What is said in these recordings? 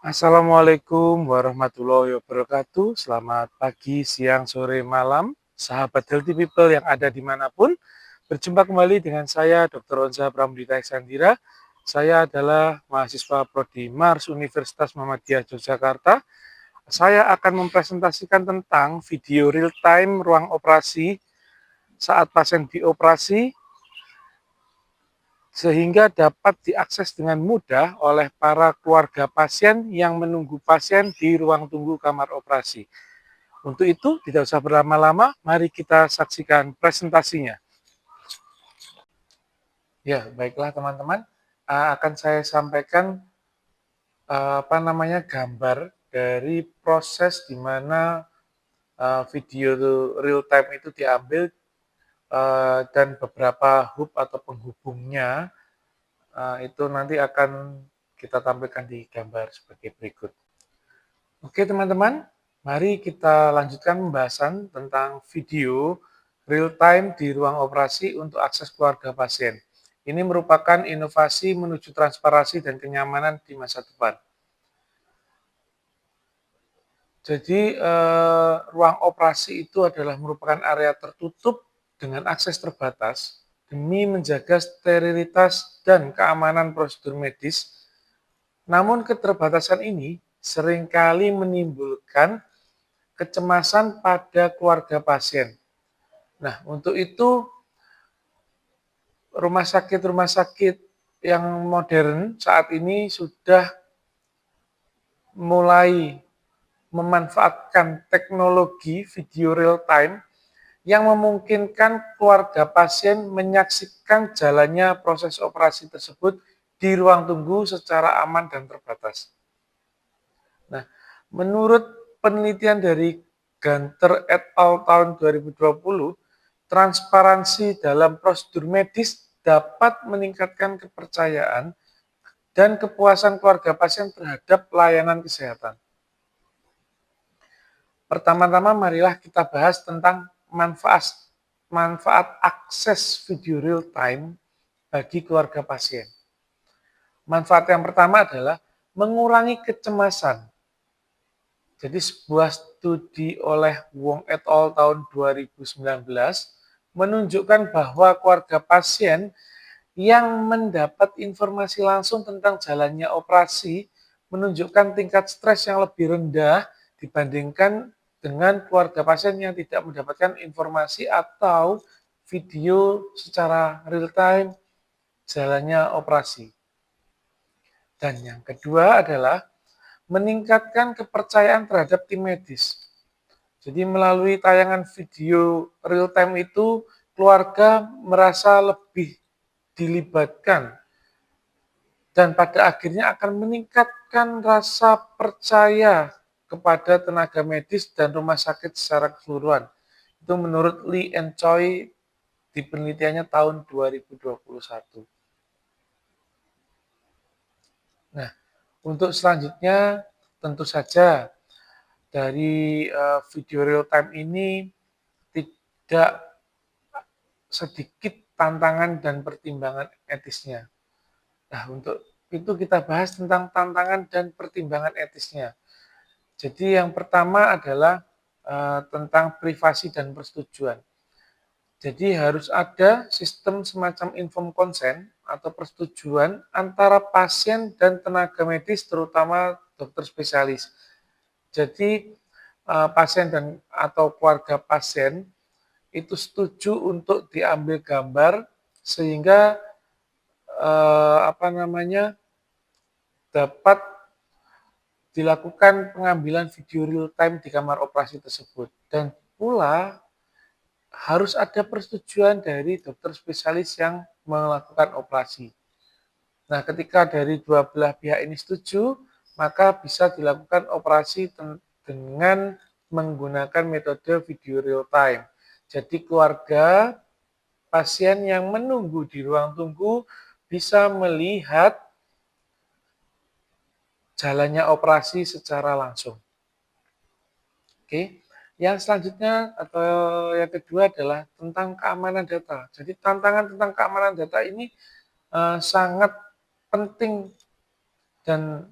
Assalamualaikum warahmatullahi wabarakatuh. Selamat pagi, siang, sore, malam, sahabat Healthy People yang ada dimanapun. Berjumpa kembali dengan saya, Dr. Onza Pramudita Eksandira. Saya adalah mahasiswa Prodi Mars Universitas Muhammadiyah Yogyakarta. Saya akan mempresentasikan tentang video real time ruang operasi saat pasien dioperasi sehingga dapat diakses dengan mudah oleh para keluarga pasien yang menunggu pasien di ruang tunggu kamar operasi. Untuk itu, tidak usah berlama-lama, mari kita saksikan presentasinya. Ya, baiklah teman-teman, akan saya sampaikan gambar dari proses di mana video real time itu diambil dan beberapa hub atau penghubungnya itu nanti akan kita tampilkan di gambar sebagai berikut. Oke teman-teman, mari kita lanjutkan pembahasan tentang video real time di ruang operasi untuk akses keluarga pasien. Ini merupakan inovasi menuju transparansi dan kenyamanan di masa depan. Jadi ruang operasi itu adalah merupakan area tertutup dengan akses terbatas demi menjaga sterilitas dan keamanan prosedur medis. Namun keterbatasan ini seringkali menimbulkan kecemasan pada keluarga pasien. Nah, untuk itu rumah sakit yang modern saat ini sudah mulai memanfaatkan teknologi video real time yang memungkinkan keluarga pasien menyaksikan jalannya proses operasi tersebut di ruang tunggu secara aman dan terbatas. Nah, menurut penelitian dari Ganter et al. Tahun 2020, transparansi dalam prosedur medis dapat meningkatkan kepercayaan dan kepuasan keluarga pasien terhadap layanan kesehatan. Pertama-tama marilah kita bahas tentang manfaat akses video real time bagi keluarga pasien. Manfaat yang pertama adalah mengurangi kecemasan. Jadi sebuah studi oleh Wong et al. Tahun 2019 menunjukkan bahwa keluarga pasien yang mendapat informasi langsung tentang jalannya operasi menunjukkan tingkat stres yang lebih rendah dibandingkan dengan keluarga pasien yang tidak mendapatkan informasi atau video secara real time jalannya operasi. Dan yang kedua adalah meningkatkan kepercayaan terhadap tim medis. Jadi melalui tayangan video real time itu, keluarga merasa lebih dilibatkan dan pada akhirnya akan meningkatkan rasa percaya kepada tenaga medis dan rumah sakit secara keseluruhan. Itu menurut Lee and Choi di penelitiannya tahun 2021. Nah, untuk selanjutnya tentu saja dari video real time ini tidak sedikit tantangan dan pertimbangan etisnya. Nah, untuk itu kita bahas tentang tantangan dan pertimbangan etisnya. Jadi yang pertama adalah tentang privasi dan persetujuan. Jadi harus ada sistem semacam informed consent atau persetujuan antara pasien dan tenaga medis, terutama dokter spesialis. Jadi pasien dan atau keluarga pasien itu setuju untuk diambil gambar sehingga dapat dilakukan pengambilan video real time di kamar operasi tersebut. Dan pula harus ada persetujuan dari dokter spesialis yang melakukan operasi. Nah, ketika dari dua belah pihak ini setuju, maka bisa dilakukan operasi dengan menggunakan metode video real time. Jadi keluarga pasien yang menunggu di ruang tunggu bisa melihat jalannya operasi secara langsung. Oke, yang selanjutnya atau yang kedua adalah tentang keamanan data. Jadi tantangan tentang keamanan data ini sangat penting dan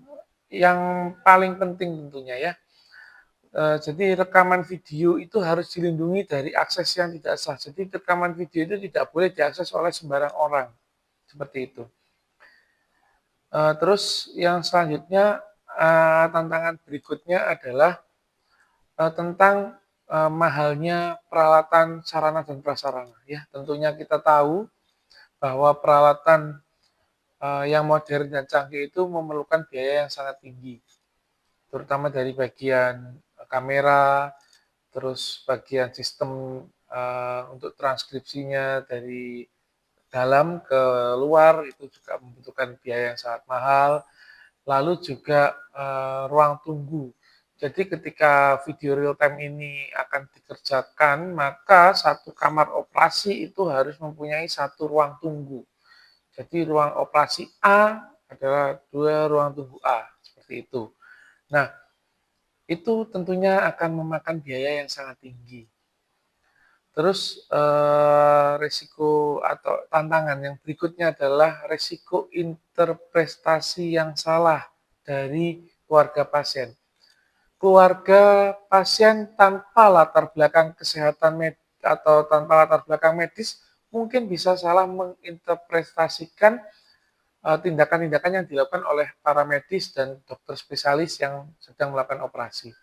yang paling penting tentunya ya. Jadi rekaman video itu harus dilindungi dari akses yang tidak sah. Jadi rekaman video itu tidak boleh diakses oleh sembarang orang, seperti itu. Terus yang selanjutnya, tantangan berikutnya adalah tentang mahalnya peralatan sarana dan prasarana. Ya, tentunya kita tahu bahwa peralatan yang modern dan canggih itu memerlukan biaya yang sangat tinggi, terutama dari bagian kamera, terus bagian sistem untuk transkripsinya dari dalam ke luar itu juga membutuhkan biaya yang sangat mahal. Lalu juga ruang tunggu. Jadi ketika video real time ini akan dikerjakan, maka satu kamar operasi itu harus mempunyai satu ruang tunggu. Jadi ruang operasi A adalah 2 ruang tunggu A, seperti itu. Nah, itu tentunya akan memakan biaya yang sangat tinggi. Terus resiko atau tantangan yang berikutnya adalah resiko interpretasi yang salah dari keluarga pasien. Keluarga pasien tanpa latar belakang kesehatan atau tanpa latar belakang medis mungkin bisa salah menginterpretasikan tindakan-tindakan yang dilakukan oleh para medis dan dokter spesialis yang sedang melakukan operasi.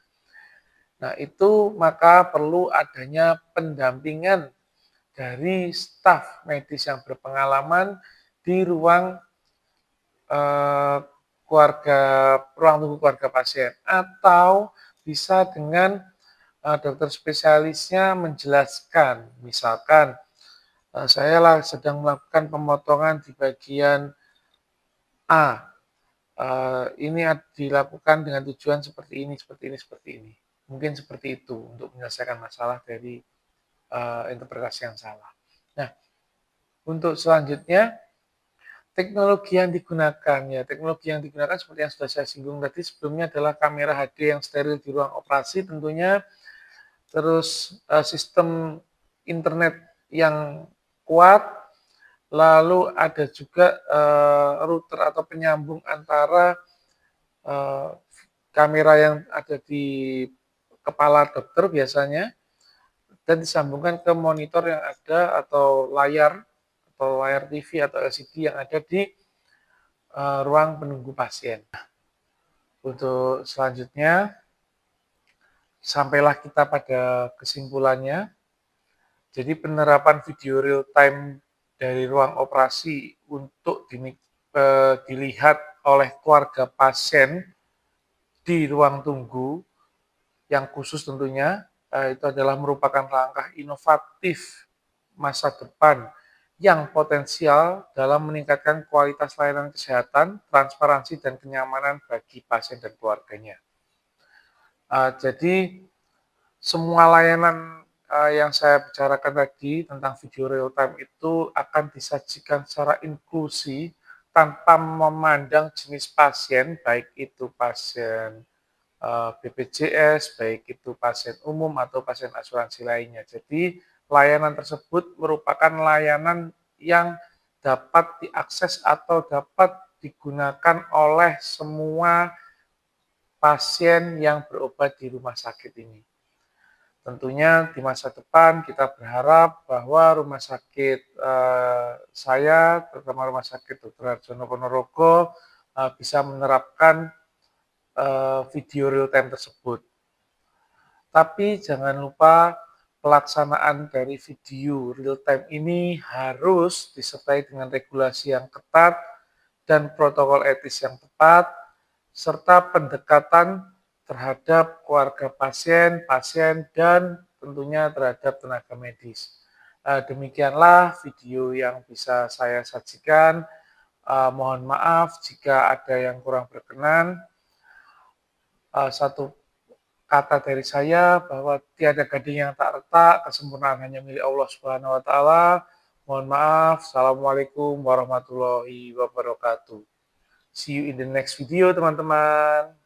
Nah, itu maka perlu adanya pendampingan dari staf medis yang berpengalaman di ruang eh, ruang tunggu keluarga pasien, atau bisa dengan dokter spesialisnya menjelaskan, misalkan saya sedang melakukan pemotongan di bagian A, ini dilakukan dengan tujuan seperti ini, seperti ini, seperti ini. Mungkin seperti itu untuk menyelesaikan masalah dari interpretasi yang salah. Nah, untuk selanjutnya, teknologi yang digunakan, ya teknologi yang digunakan seperti yang sudah saya singgung tadi sebelumnya adalah kamera HD yang steril di ruang operasi tentunya, terus sistem internet yang kuat, lalu ada juga router atau penyambung antara kamera yang ada di kepala dokter biasanya dan disambungkan ke monitor yang ada atau layar TV atau LCD yang ada di ruang penunggu pasien. Untuk selanjutnya, sampailah kita pada kesimpulannya. Jadi penerapan video real time dari ruang operasi untuk dilihat oleh keluarga pasien di ruang tunggu yang khusus tentunya itu adalah merupakan langkah inovatif masa depan yang potensial dalam meningkatkan kualitas layanan kesehatan, transparansi, dan kenyamanan bagi pasien dan keluarganya. Jadi semua layanan yang saya bicarakan tadi tentang video real time itu akan disajikan secara inklusi tanpa memandang jenis pasien, baik itu pasien BPJS, baik itu pasien umum atau pasien asuransi lainnya. Jadi layanan tersebut merupakan layanan yang dapat diakses atau dapat digunakan oleh semua pasien yang berobat di rumah sakit ini. Tentunya di masa depan kita berharap bahwa rumah sakit saya, terutama rumah sakit Dr. Harjono Ponorogo, bisa menerapkan video real time tersebut. Tapi jangan lupa pelaksanaan dari video real time ini harus disertai dengan regulasi yang ketat dan protokol etis yang tepat, serta pendekatan terhadap keluarga pasien, dan tentunya terhadap tenaga medis. Demikianlah video yang bisa saya sajikan. Mohon maaf jika ada yang kurang berkenan. Satu kata dari saya bahwa tiada gading yang tak retak, kesempurnaan hanya milik Allah Subhanahu wa taala. Mohon maaf. Assalamualaikum warahmatullahi wabarakatuh. See you in the next video, teman-teman.